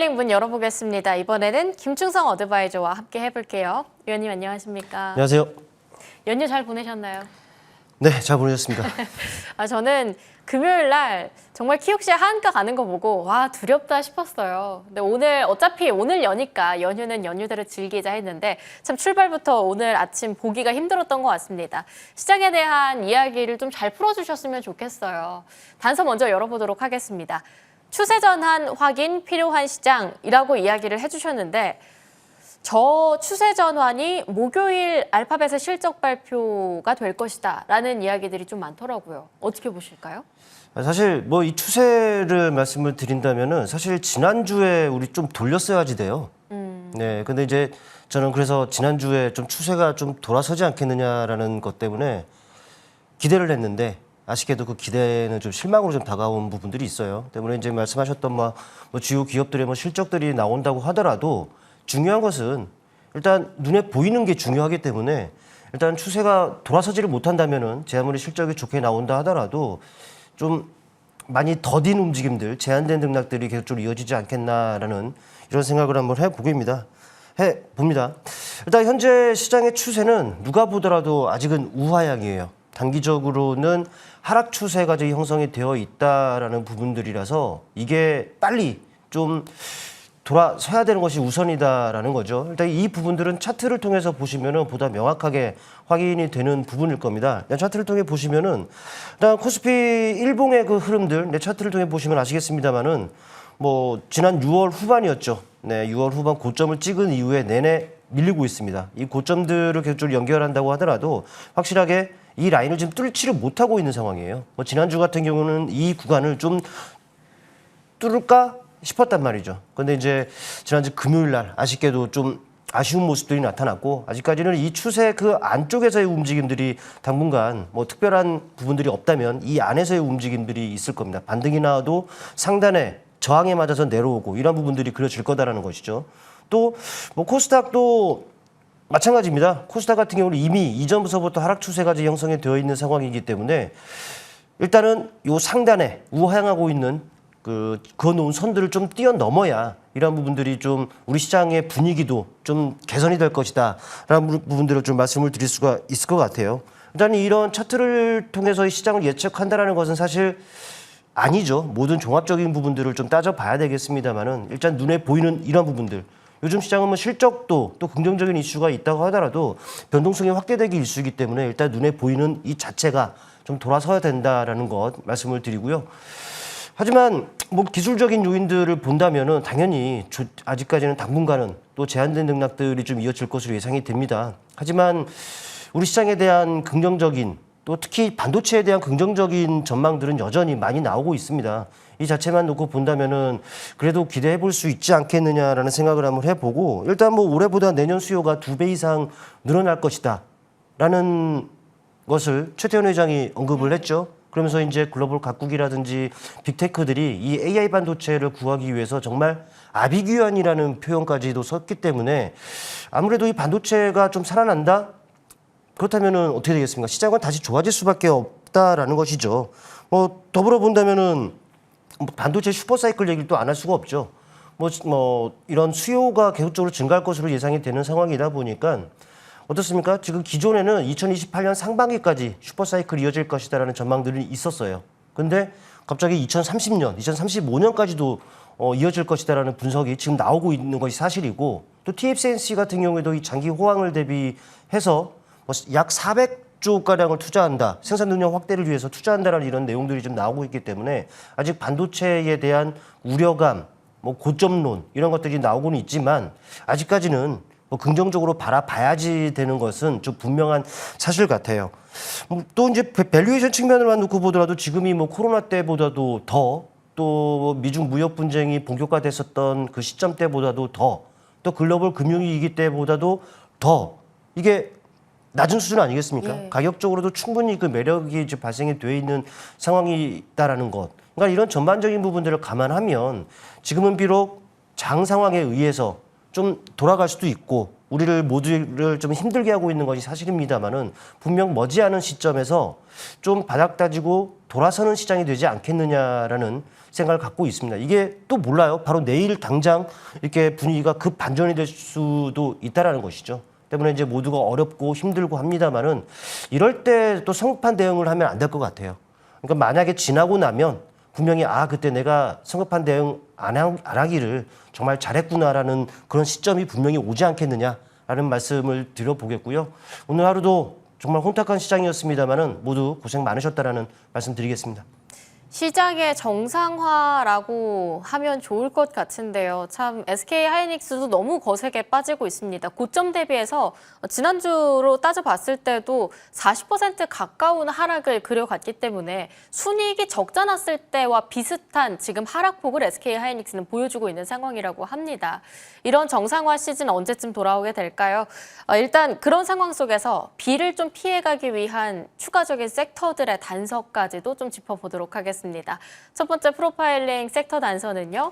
모닝콜링 문 열어보겠습니다. 이번에는 김충성 어드바이저와 함께 해볼게요. 위원님 안녕하십니까? 안녕하세요. 연휴 잘 보내셨나요? 네, 잘 보내셨습니다. 저는 금요일 날 정말 키옥시에 하한가 가는 거 보고 와 두렵다 싶었어요. 근데 어차피 오늘 여니까 연휴는 연휴대로 즐기자 했는데 참 출발부터 오늘 아침 보기가 힘들었던 것 같습니다. 시장에 대한 이야기를 좀 잘 풀어주셨으면 좋겠어요. 단서 먼저 열어보도록 하겠습니다. 추세 전환 확인 필요한 시장이라고 이야기를 해주셨는데 저 추세 전환이 목요일 알파벳의 실적 발표가 될 것이다 라는 이야기들이 좀 많더라고요. 어떻게 보실까요? 사실 뭐 이 추세를 말씀을 드린다면은 사실 지난주에 우리 좀 돌렸어야지 돼요. 네, 근데 이제 저는 그래서 지난주에 좀 추세가 좀 돌아서지 않겠느냐라는 것 때문에 기대를 했는데 아쉽게도 그 기대는 좀 실망으로 좀 다가온 부분들이 있어요. 때문에 이제 말씀하셨던 뭐 주요 기업들의 뭐 실적들이 나온다고 하더라도 중요한 것은 일단 눈에 보이는 게 중요하기 때문에 일단 추세가 돌아서지를 못한다면은 제 아무리 실적이 좋게 나온다 하더라도 좀 많이 더딘 움직임들, 제한된 등락들이 계속적으로 이어지지 않겠나라는 이런 생각을 한번 해봅니다. 일단 현재 시장의 추세는 누가 보더라도 아직은 우하향이에요. 단기적으로는 하락 추세가 지금 형성이 되어 있다라는 부분들이라서 이게 빨리 좀 돌아서야 되는 것이 우선이다라는 거죠. 일단 이 부분들은 차트를 통해서 보시면은 보다 명확하게 확인이 되는 부분일 겁니다. 차트를 통해 보시면은 일단 코스피 일봉의 그 흐름들, 차트를 통해 보시면 아시겠습니다만은 뭐 지난 6월 후반이었죠. 네, 6월 후반 고점을 찍은 이후에 내내 밀리고 있습니다. 이 고점들을 계속적으로 연결한다고 하더라도 확실하게 이 라인을 지금 뚫지를 못하고 있는 상황이에요. 뭐 지난주 같은 경우는 이 구간을 좀 뚫을까 싶었단 말이죠. 근데 이제 지난주 금요일 날 아쉽게도 좀 아쉬운 모습들이 나타났고 아직까지는 이 추세 그 안쪽에서의 움직임들이 당분간 뭐 특별한 부분들이 없다면 이 안에서의 움직임들이 있을 겁니다. 반등이 나와도 상단에 저항에 맞아서 내려오고 이런 부분들이 그려질 거다라는 것이죠. 또 뭐 코스닥도 마찬가지입니다. 코스닥 같은 경우는 이미 이전부터 하락 추세가 형성이 되어 있는 상황이기 때문에 일단은 요 상단에 우하향하고 있는 그어놓은 선들을 좀 뛰어넘어야 이런 부분들이 좀 우리 시장의 분위기도 좀 개선이 될 것이다 라는 부분들을 좀 말씀을 드릴 수가 있을 것 같아요. 일단 이런 차트를 통해서 시장을 예측한다는 것은 사실 아니죠. 모든 종합적인 부분들을 좀 따져봐야 되겠습니다만은 일단 눈에 보이는 이런 부분들 요즘 시장은 뭐 실적도 또 긍정적인 이슈가 있다고 하더라도 변동성이 확대되기 일수이기 때문에 일단 눈에 보이는 이 자체가 좀 돌아서야 된다라는 것 말씀을 드리고요. 하지만 뭐 기술적인 요인들을 본다면은 당연히 아직까지는 당분간은 또 제한된 등락들이 좀 이어질 것으로 예상이 됩니다. 하지만 우리 시장에 대한 긍정적인 또 특히 반도체에 대한 긍정적인 전망들은 여전히 많이 나오고 있습니다. 이 자체만 놓고 본다면은 그래도 기대해 볼 수 있지 않겠느냐라는 생각을 한번 해보고 일단 뭐 올해보다 내년 수요가 2배 이상 늘어날 것이다라는 것을 최태원 회장이 언급을 했죠. 그러면서 이제 글로벌 각국이라든지 빅테크들이 이 AI 반도체를 구하기 위해서 정말 아비규환이라는 표현까지도 썼기 때문에 아무래도 이 반도체가 좀 살아난다? 그렇다면은 어떻게 되겠습니까? 시장은 다시 좋아질 수밖에 없다라는 것이죠. 뭐 더불어 본다면은 반도체 슈퍼사이클 얘기를 또 안 할 수가 없죠. 뭐 이런 수요가 계속적으로 증가할 것으로 예상이 되는 상황이다 보니까 어떻습니까? 지금 기존에는 2028년 상반기까지 슈퍼사이클이 이어질 것이다라는 전망들이 있었어요. 근데 갑자기 2030년, 2035년까지도 이어질 것이다라는 분석이 지금 나오고 있는 것이 사실이고 또 TSMC 같은 경우에도 이 장기 호황을 대비해서 약 400조 가량을 투자한다. 생산 능력 확대를 위해서 투자한다라는 이런 내용들이 좀 나오고 있기 때문에 아직 반도체에 대한 우려감, 뭐 고점론 이런 것들이 나오고는 있지만 아직까지는 뭐 긍정적으로 바라봐야지 되는 것은 좀 분명한 사실 같아요. 또 이제 밸류에이션 측면으로만 놓고 보더라도 지금이 뭐 코로나 때보다도 또 미중 무역 분쟁이 본격화됐었던 그 시점 때보다도 또 글로벌 금융위기 때보다도 더 이게 낮은 수준 아니겠습니까? 예. 가격적으로도 충분히 그 매력이 이제 발생이 돼 있는 상황이다라는 것. 그러니까 이런 전반적인 부분들을 감안하면 지금은 비록 장 상황에 의해서 좀 돌아갈 수도 있고 우리를 모두를 좀 힘들게 하고 있는 것이 사실입니다만은 분명 머지않은 시점에서 좀 바닥 다지고 돌아서는 시장이 되지 않겠느냐라는 생각을 갖고 있습니다. 이게 또 몰라요. 바로 내일 당장 이렇게 분위기가 급 반전이 될 수도 있다라는 것이죠. 때문에 이제 모두가 어렵고 힘들고 합니다만은 이럴 때 또 성급한 대응을 하면 안 될 것 같아요. 그러니까 만약에 지나고 나면 분명히 그때 내가 성급한 대응 안 하기를 정말 잘했구나라는 그런 시점이 분명히 오지 않겠느냐라는 말씀을 드려보겠고요. 오늘 하루도 정말 혼탁한 시장이었습니다만은 모두 고생 많으셨다라는 말씀 드리겠습니다. 시장의 정상화라고 하면 좋을 것 같은데요. 참 SK 하이닉스도 너무 거세게 빠지고 있습니다. 고점 대비해서 지난주로 따져봤을 때도 40% 가까운 하락을 그려갔기 때문에 순이익이 적자 났을 때와 비슷한 지금 하락폭을 SK 하이닉스는 보여주고 있는 상황이라고 합니다. 이런 정상화 시즌 언제쯤 돌아오게 될까요? 일단 그런 상황 속에서 비를 좀 피해가기 위한 추가적인 섹터들의 단서까지도 좀 짚어보도록 하겠습니다. 첫 번째 프로파일링 섹터 단서는요.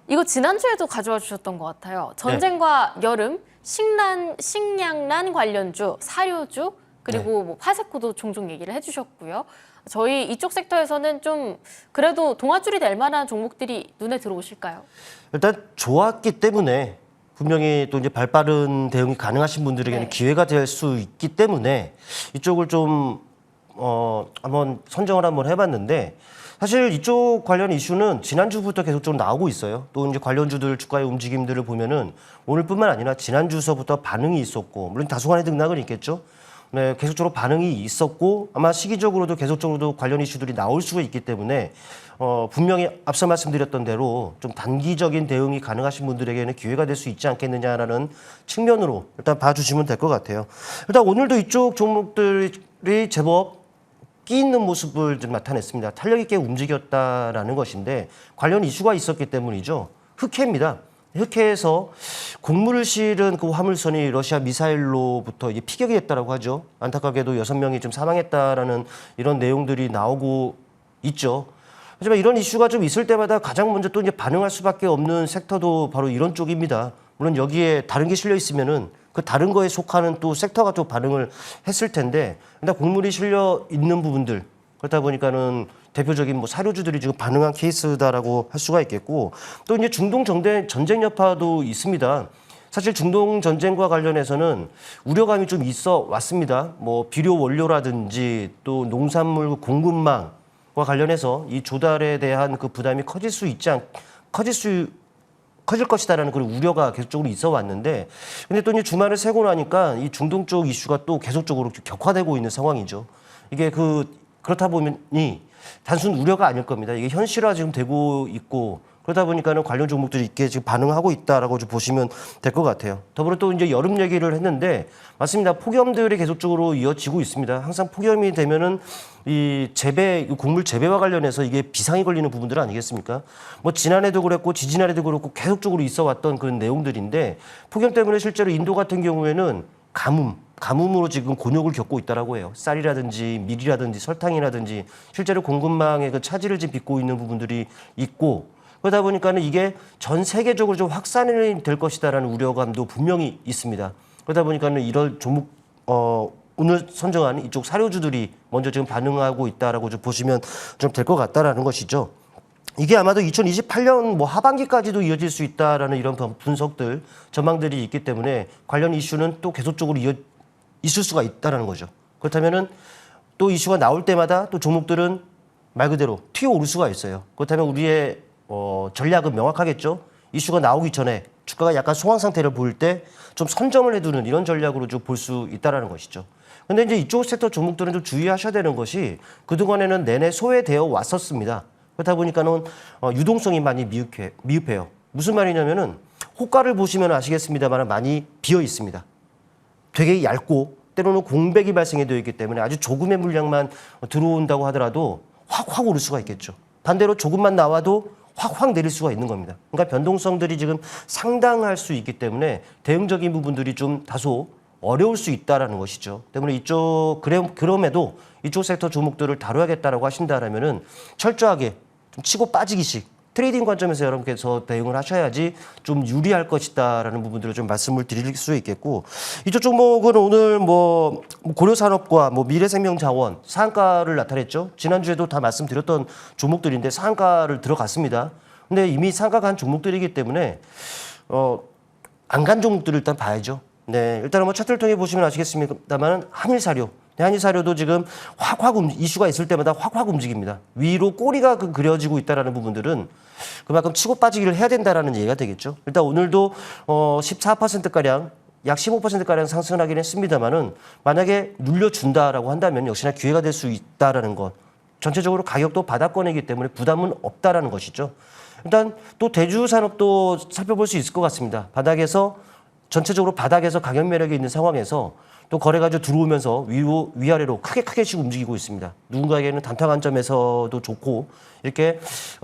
이거 지난주에도 가져와 주셨던 것 같아요. 전쟁과 여름, 식량난 관련주, 사료주, 그리고 뭐 화색고도 종종 얘기를 해주셨고요. 저희 이쪽 섹터에서는 좀 그래도 동아줄이 될 만한 종목들이 눈에 들어오실까요? 일단 좋았기 때문에 분명히 또 이제 발빠른 대응이 가능하신 분들에게는 기회가 될 수 있기 때문에 이쪽을 좀 한번 선정을 한번 해봤는데 사실 이쪽 관련 이슈는 지난주부터 계속적으로 나오고 있어요. 또 이제 관련주들 주가의 움직임들을 보면은 오늘뿐만 아니라 지난주서부터 반응이 있었고 물론 다소간의 등락은 있겠죠. 네, 계속적으로 반응이 있었고 아마 시기적으로도 계속적으로도 관련 이슈들이 나올 수가 있기 때문에 분명히 앞서 말씀드렸던 대로 좀 단기적인 대응이 가능하신 분들에게는 기회가 될 수 있지 않겠느냐라는 측면으로 일단 봐주시면 될 것 같아요. 일단 오늘도 이쪽 종목들이 제법 끼 있는 모습을 좀 나타냈습니다. 탄력 있게 움직였다라는 것인데 관련 이슈가 있었기 때문이죠. 흑해입니다. 흑해에서 곡물을 실은 그 화물선이 러시아 미사일로부터 이제 피격이 됐다라고 하죠. 안타깝게도 6명이 좀 사망했다라는 이런 내용들이 나오고 있죠. 하지만 이런 이슈가 좀 있을 때마다 가장 먼저 또 이제 반응할 수밖에 없는 섹터도 바로 이런 쪽입니다. 물론 여기에 다른 게 실려 있으면은 그 다른 거에 속하는 또 섹터가 또 반응을 했을 텐데 일단 곡물이 실려 있는 부분들 그렇다 보니까는 대표적인 뭐 사료주들이 지금 반응한 케이스다라고 할 수가 있겠고 또 이제 중동 전쟁 여파도 있습니다. 사실 중동 전쟁과 관련해서는 우려감이 좀 있어 왔습니다. 뭐 비료 원료라든지 또 농산물 공급망과 관련해서 이 조달에 대한 그 부담이 커질 것이다라는 그런 우려가 계속적으로 있어 왔는데 근데 또 이제 주말을 새고 나니까 이 중동 쪽 이슈가 또 계속적으로 격화되고 있는 상황이죠. 이게 그렇다 보니 단순 우려가 아닐 겁니다. 이게 현실화 지금 되고 있고 그러다 보니까는 관련 종목들이 있게 지금 반응하고 있다라고 좀 보시면 될 것 같아요. 더불어 또 이제 여름 얘기를 했는데 맞습니다. 폭염들이 계속적으로 이어지고 있습니다. 항상 폭염이 되면은 이 곡물 재배와 관련해서 이게 비상이 걸리는 부분들 아니겠습니까? 뭐 지난해도 그랬고 지지난해도 그렇고 계속적으로 있어 왔던 그런 내용들인데 폭염 때문에 실제로 인도 같은 경우에는 가뭄으로 지금 곤욕을 겪고 있다라고 해요. 쌀이라든지 밀이라든지 설탕이라든지 실제로 공급망에 그 차질을 지금 빚고 있는 부분들이 있고 그러다 보니까는 이게 전 세계적으로 좀 확산이 될 것이다라는 우려감도 분명히 있습니다. 그러다 보니까는 이런 종목 오늘 선정한 이쪽 사료주들이 먼저 지금 반응하고 있다라고 좀 보시면 좀 될 것 같다라는 것이죠. 이게 아마도 2028년 뭐 하반기까지도 이어질 수 있다라는 이런 분석들, 전망들이 있기 때문에 관련 이슈는 또 계속적으로 있을 수가 있다라는 거죠. 그렇다면은 또 이슈가 나올 때마다 또 종목들은 말 그대로 튀어오를 수가 있어요. 그렇다면 우리의 전략은 명확하겠죠. 이슈가 나오기 전에 주가가 약간 소강 상태를 보일 때 좀 선점을 해두는 이런 전략으로 좀 볼 수 있다라는 것이죠. 근데 이제 이쪽 섹터 종목들은 좀 주의하셔야 되는 것이 그동안에는 내내 소외되어 왔었습니다. 그렇다 보니까는 유동성이 많이 미흡해요. 무슨 말이냐면은 호가를 보시면 아시겠습니다만 많이 비어 있습니다. 되게 얇고 때로는 공백이 발생이 되어 있기 때문에 아주 조금의 물량만 들어온다고 하더라도 확 오를 수가 있겠죠. 반대로 조금만 나와도 확 내릴 수가 있는 겁니다. 그러니까 변동성들이 지금 상당할 수 있기 때문에 대응적인 부분들이 좀 다소 어려울 수 있다라는 것이죠. 때문에 그럼에도 이쪽 섹터 종목들을 다뤄야겠다라고 하신다라면은 철저하게 좀 치고 빠지기식 트레이딩 관점에서 여러분께서 대응을 하셔야지 좀 유리할 것이다라는 부분들을 좀 말씀을 드릴 수 있겠고, 이쪽 종목은 오늘 뭐 고려산업과 뭐 미래생명자원 상한가를 나타냈죠. 지난주에도 다 말씀드렸던 종목들인데 상한가를 들어갔습니다. 근데 이미 상한가 간 종목들이기 때문에 안 간 종목들을 일단 봐야죠. 네, 일단은 뭐 차트를 통해 보시면 아시겠습니다만 한일사료. 네, 한일사료도 지금 확 이슈가 있을 때마다 확 움직입니다. 위로 꼬리가 그려지고 있다라는 부분들은 그만큼 치고 빠지기를 해야 된다라는 얘기가 되겠죠. 일단 오늘도 14%가량 약 15%가량 상승을 하긴 했습니다만은 만약에 눌려준다라고 한다면 역시나 기회가 될 수 있다라는 것. 전체적으로 가격도 바닥권이기 때문에 부담은 없다라는 것이죠. 일단 또 대주산업도 살펴볼 수 있을 것 같습니다. 전체적으로 바닥에서 가격 매력이 있는 상황에서 또 거래가 들어오면서 위아래로 크게씩 움직이고 있습니다. 누군가에게는 단타 관점에서도 좋고 이렇게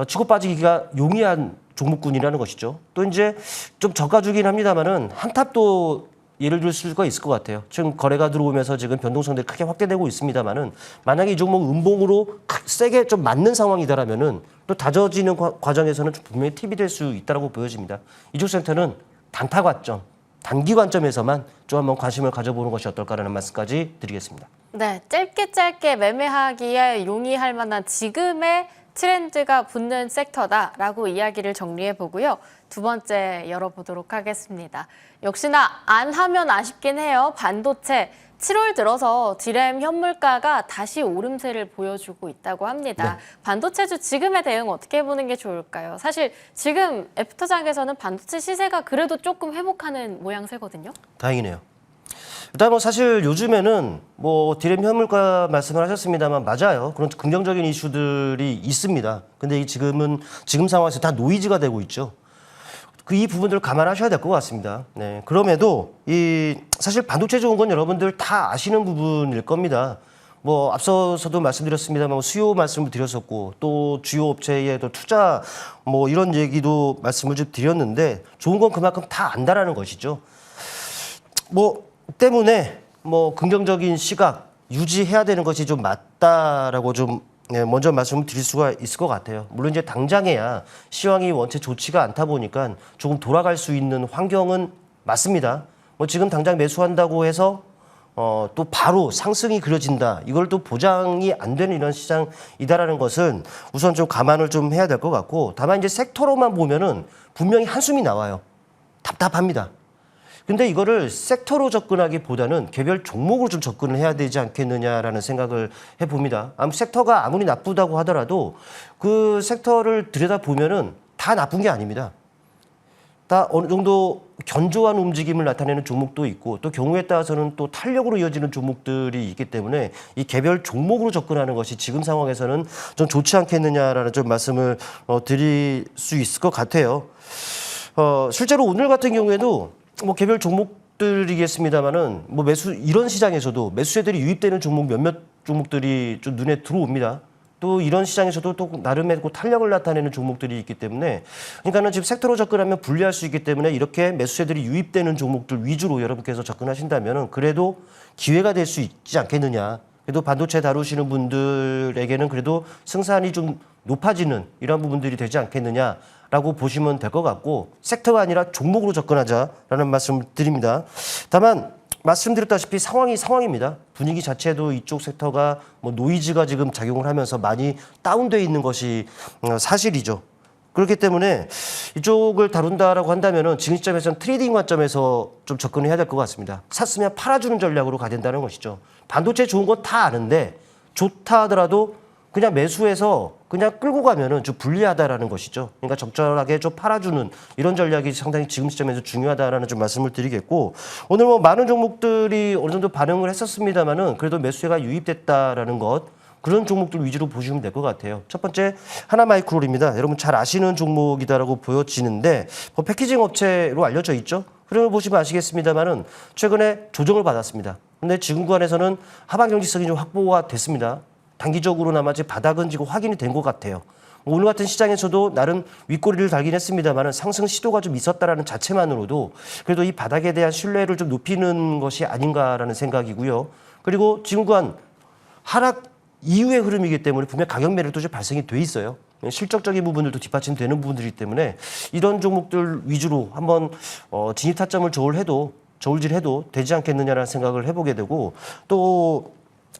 치고 빠지기가 용이한 종목군이라는 것이죠. 또 이제 좀 저가주긴 합니다만은 한탑도 예를 들 수가 있을 것 같아요. 지금 거래가 들어오면서 지금 변동성들이 크게 확대되고 있습니다만은 만약에 이 종목 음봉으로 세게 좀 맞는 상황이다라면은 또 다져지는 과정에서는 분명히 팁이 될 수 있다고 보여집니다. 이쪽 센터는 단타 관점, 단기 관점에서만 좀 한번 관심을 가져보는 것이 어떨까라는 말씀까지 드리겠습니다. 네, 짧게 매매하기에 용이할 만한 지금의 트렌드가 붙는 섹터다라고 이야기를 정리해 보고요. 두 번째 열어보도록 하겠습니다. 역시나 안 하면 아쉽긴 해요. 반도체. 7월 들어서 디램 현물가가 다시 오름세를 보여주고 있다고 합니다. 네. 반도체주 지금의 대응 어떻게 보는 게 좋을까요? 사실 지금 애프터장에서는 반도체 시세가 그래도 조금 회복하는 모양새거든요. 다행이네요. 일단 뭐 사실 요즘에는 뭐 디램 현물가 말씀을 하셨습니다만 맞아요. 그런 긍정적인 이슈들이 있습니다. 근데 지금 상황에서 다 노이즈가 되고 있죠. 이 부분들을 감안하셔야 될 것 같습니다. 네. 그럼에도 사실 반도체 좋은 건 여러분들 다 아시는 부분일 겁니다. 뭐 앞서서도 말씀드렸습니다만 수요 말씀을 드렸었고 또 주요 업체의 또 투자 뭐 이런 얘기도 말씀을 좀 드렸는데 좋은 건 그만큼 다 안다라는 것이죠. 뭐 때문에 뭐 긍정적인 시각 유지해야 되는 것이 좀 맞다라고 좀 먼저 말씀을 드릴 수가 있을 것 같아요. 물론 이제 당장에야 시황이 원체 좋지가 않다 보니까 조금 돌아갈 수 있는 환경은 맞습니다. 뭐 지금 당장 매수한다고 해서 또 바로 상승이 그려진다. 이걸 또 보장이 안 되는 이런 시장이다라는 것은 우선 좀 감안을 좀 해야 될 것 같고, 다만 이제 섹터로만 보면은 분명히 한숨이 나와요. 답답합니다. 근데 이거를 섹터로 접근하기보다는 개별 종목으로 좀 접근을 해야 되지 않겠느냐라는 생각을 해봅니다. 섹터가 아무리 나쁘다고 하더라도 그 섹터를 들여다보면은 다 나쁜 게 아닙니다. 다 어느 정도 견조한 움직임을 나타내는 종목도 있고 또 경우에 따라서는 또 탄력으로 이어지는 종목들이 있기 때문에 이 개별 종목으로 접근하는 것이 지금 상황에서는 좀 좋지 않겠느냐라는 좀 말씀을 드릴 수 있을 것 같아요. 실제로 오늘 같은 경우에도 뭐 개별 종목들이겠습니다만은 뭐 이런 시장에서도 매수세들이 유입되는 종목 몇몇 종목들이 좀 눈에 들어옵니다. 또 이런 시장에서도 또 나름의 탄력을 나타내는 종목들이 있기 때문에 그러니까는 지금 섹터로 접근하면 불리할 수 있기 때문에 이렇게 매수세들이 유입되는 종목들 위주로 여러분께서 접근하신다면은 그래도 기회가 될 수 있지 않겠느냐. 그래도 반도체 다루시는 분들에게는 그래도 승산이 좀 높아지는 이런 부분들이 되지 않겠느냐라고 보시면 될 것 같고, 섹터가 아니라 종목으로 접근하자라는 말씀을 드립니다. 다만 말씀드렸다시피 상황입니다. 분위기 자체도 이쪽 섹터가 뭐 노이즈가 지금 작용을 하면서 많이 다운되어 있는 것이 사실이죠. 그렇기 때문에 이쪽을 다룬다라고 한다면은 지금 시점에서는 트레이딩 관점에서 좀 접근을 해야 될 것 같습니다. 샀으면 팔아주는 전략으로 가야 된다는 것이죠. 반도체 좋은 건 다 아는데 좋다 하더라도 그냥 매수해서 그냥 끌고 가면은 좀 불리하다라는 것이죠. 그러니까 적절하게 좀 팔아주는 이런 전략이 상당히 지금 시점에서 중요하다라는 좀 말씀을 드리겠고, 오늘 뭐 많은 종목들이 어느 정도 반응을 했었습니다만은 그래도 매수세가 유입됐다라는 것, 그런 종목들 위주로 보시면 될 것 같아요. 첫 번째 하나마이크로입니다. 여러분 잘 아시는 종목이다라고 보여지는데 뭐 패키징 업체로 알려져 있죠. 흐름을 보시면 아시겠습니다만은 최근에 조정을 받았습니다. 근데 지금 구간에서는 하방 경직성이 좀 확보가 됐습니다. 단기적으로나마 바닥은 지금 확인이 된 것 같아요. 오늘 같은 시장에서도 나름 윗꼬리를 달긴 했습니다만 상승 시도가 좀 있었다라는 자체만으로도 그래도 이 바닥에 대한 신뢰를 좀 높이는 것이 아닌가라는 생각이고요. 그리고 지금 구간 하락 이후의 흐름이기 때문에 분명 가격 매력도 좀 발생이 돼 있어요. 실적적인 부분들도 뒷받침되는 부분들이기 때문에 이런 종목들 위주로 한번 진입 타점을 저울질해도 되지 않겠느냐라는 생각을 해보게 되고 또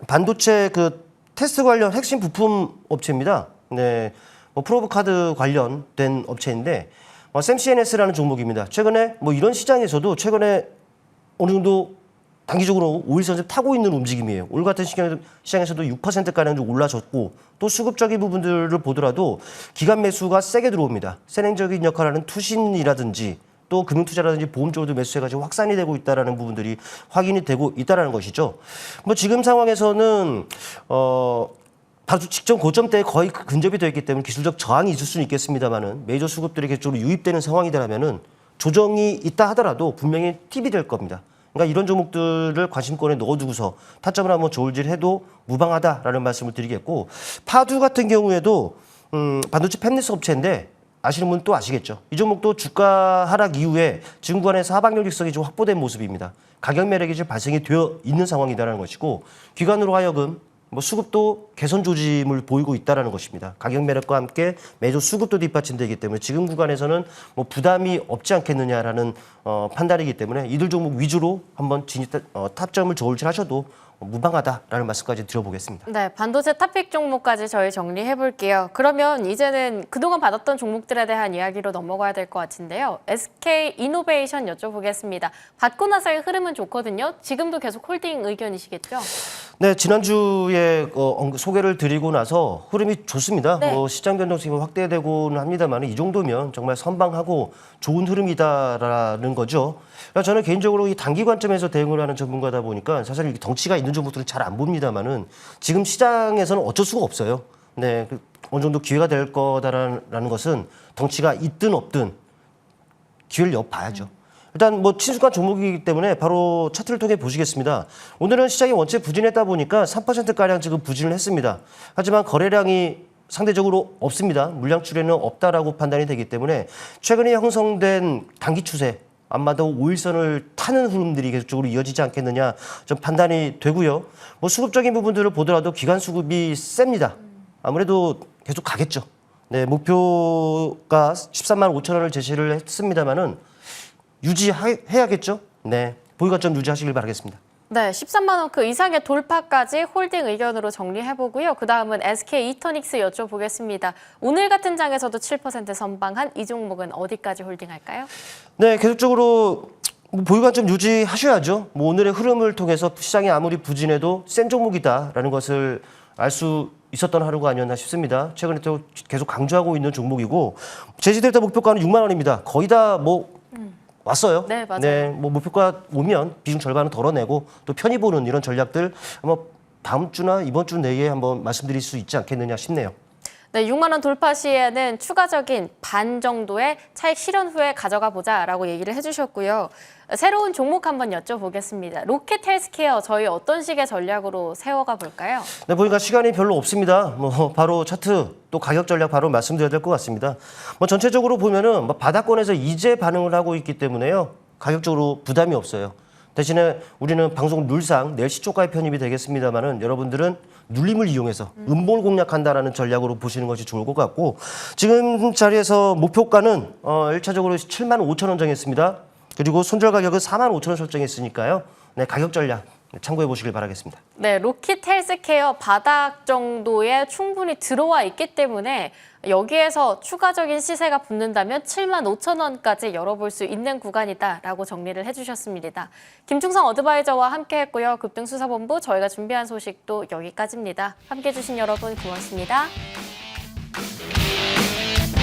반도체 그 테스트 관련 핵심 부품 업체입니다. 네, 프로브 카드 관련된 업체인데 샘CNS라는 종목입니다. 최근에 이런 시장에서도 최근에 어느 정도 단기적으로 5일선을 타고 있는 움직임이에요. 오늘 같은 시장에서도 6%가량 좀 올라졌고 또 수급적인 부분들을 보더라도 기간 매수가 세게 들어옵니다. 선행적인 역할을 하는 투신이라든지 또 금융투자라든지 보험 쪽으로도 매수해가지고 확산이 되고 있다는 부분들이 확인이 되고 있다는 것이죠. 지금 상황에서는 바로 직전 고점대에 거의 근접이 되어 있기 때문에 기술적 저항이 있을 수는 있겠습니다만은 메이저 수급들이 계속적으로 유입되는 상황이라면은 조정이 있다 하더라도 분명히 팁이 될 겁니다. 그러니까 이런 종목들을 관심권에 넣어두고서 타점을 한번 저울질해도 무방하다라는 말씀을 드리겠고 파두 같은 경우에도 반도체 팹리스 업체인데 아시는 분 또 아시겠죠. 이 종목도 주가 하락 이후에 지금 구간에서 하방력 일성이 좀 확보된 모습입니다. 가격 매력이 지금 발생이 되어 있는 상황이다라는 것이고 기관으로 하여금 수급도 개선 조짐을 보이고 있다는 것입니다. 가격 매력과 함께 매주 수급도 뒷받침되기 때문에 지금 구간에서는 부담이 없지 않겠느냐라는 판단이기 때문에 이들 종목 위주로 한번 진입 타점을 저울질하셔도 무방하다라는 말씀까지 드려보겠습니다. 네, 반도체 탑픽 종목까지 저희 정리해 볼게요. 그러면 이제는 그동안 받았던 종목들에 대한 이야기로 넘어가야 될 것 같은데요. SK 이노베이션 여쭤보겠습니다. 받고 나서의 흐름은 좋거든요. 지금도 계속 홀딩 의견이시겠죠? 네, 지난주에 소개를 드리고 나서 흐름이 좋습니다. 네. 시장 변동성이 확대되고는 합니다만 이 정도면 정말 선방하고 좋은 흐름이다라는 거죠. 그러니까 저는 개인적으로 이 단기 관점에서 대응을 하는 전문가다 보니까 사실 덩치가 있는 종목들은 잘 안 봅니다만은 지금 시장에서는 어쩔 수가 없어요. 네, 어느 정도 기회가 될 거다라는 것은 덩치가 있든 없든 기회를 엿봐야죠. 일단 친숙한 종목이기 때문에 바로 차트를 통해 보시겠습니다. 오늘은 시장이 원체 부진했다 보니까 3%가량 지금 부진을 했습니다. 하지만 거래량이 상대적으로 없습니다. 물량 출현은 없다라고 판단이 되기 때문에 최근에 형성된 단기 추세 아마도 5일선을 타는 흐름들이 계속적으로 이어지지 않겠느냐 좀 판단이 되고요. 수급적인 부분들을 보더라도 기간 수급이 셉니다. 아무래도 계속 가겠죠. 네, 목표가 13만 5천 원을 제시를 했습니다만은 유지해야겠죠. 네, 보유가점 유지하시길 바라겠습니다. 네, 13만 원 그 이상의 돌파까지 홀딩 의견으로 정리해보고요. 그 다음은 SK 이터닉스 여쭤보겠습니다. 오늘 같은 장에서도 7% 선방한 이 종목은 어디까지 홀딩할까요? 네, 계속적으로 보유관점 유지하셔야죠. 오늘의 흐름을 통해서 시장이 아무리 부진해도 센 종목이다라는 것을 알 수 있었던 하루가 아니었나 싶습니다. 최근에 또 계속 강조하고 있는 종목이고 제시됐던 목표가는 6만 원입니다. 거의 다 왔어요. 네, 맞아요. 네, 목표가 오면 비중 절반은 덜어내고 또 편히 보는 이런 전략들 아마 다음 주나 이번 주 내에 한번 말씀드릴 수 있지 않겠느냐 싶네요. 네, 6만 원 돌파 시에는 추가적인 반 정도의 차익 실현 후에 가져가 보자라고 얘기를 해주셨고요. 새로운 종목 한번 여쭤보겠습니다. 로켓 헬스케어 저희 어떤 식의 전략으로 세워가 볼까요? 네, 보니까 시간이 별로 없습니다. 바로 차트 또 가격 전략 바로 말씀드려야 될 것 같습니다. 전체적으로 보면은 바닥권에서 이제 반응을 하고 있기 때문에요. 가격적으로 부담이 없어요. 대신에 우리는 방송 룰상 내일 시초가에 편입이 되겠습니다만은 여러분들은 눌림을 이용해서 음봉을 공략한다라는 전략으로 보시는 것이 좋을 것 같고 지금 자리에서 목표가는 1차적으로 7만 5천 원 정했습니다. 그리고 손절 가격은 4만 5천 원 설정했으니까요. 네, 가격 전략 참고해 보시길 바라겠습니다. 네, 로켓 헬스케어 바닥 정도에 충분히 들어와 있기 때문에 여기에서 추가적인 시세가 붙는다면 7만 5천 원까지 열어볼 수 있는 구간이다라고 정리를 해주셨습니다. 김충성 어드바이저와 함께했고요. 급등수사본부 저희가 준비한 소식도 여기까지입니다. 함께해 주신 여러분 고맙습니다.